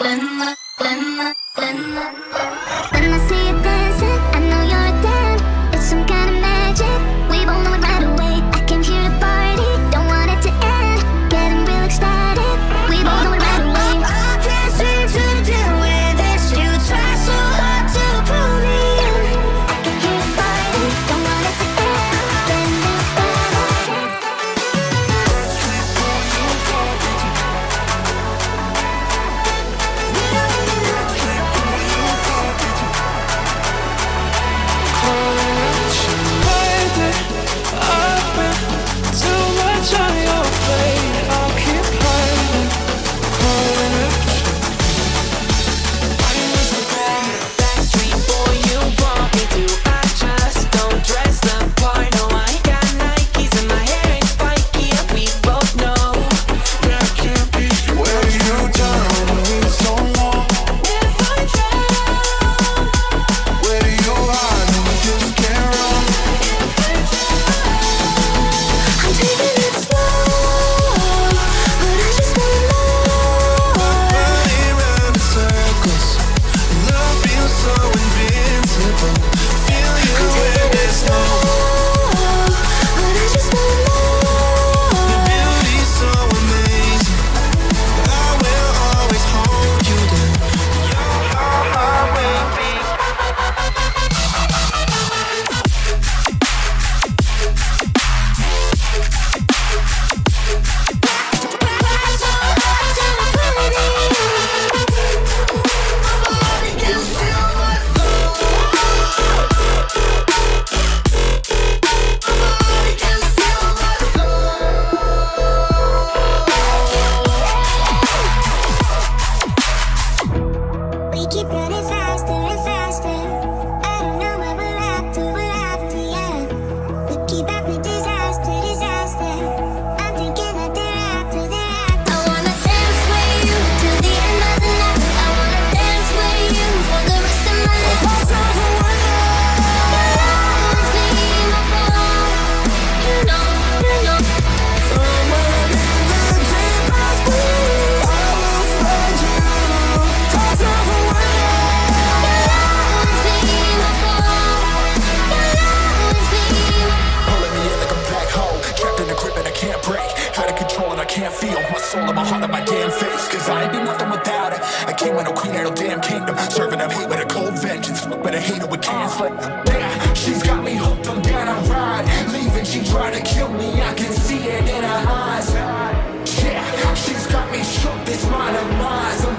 When I see you dancing, I know you're a 10. It's some kind of magic, we both know it right away. I came here to party, don't want it to end. Getting real ecstatic, we both know it right away. I can't seem to deal with this, you try so hard to pull me in. I came here to party, don't want it to end. Getting real keep running faster and faster. I don't know where we're after, yeah. We keep having disaster, disaster. I'm thinking that they're after. I wanna dance with you till the end of the night. I wanna dance with you for the rest of my life. What's over with you? You know, you know. Somewhere in the deepest blue, I will find you. What's over with you? Can't feel my soul and my heart and my damn face. Cause I ain't be nothing without her. I came with no queen and no damn kingdom. Serving up hate with a cold vengeance. Fuck but I hate her with conflict. Yeah, she's got me hooked, I'm down a ride. Leaving, she tried to kill me, I can see it in her eyes. Yeah, she's got me shook, this mind of mine.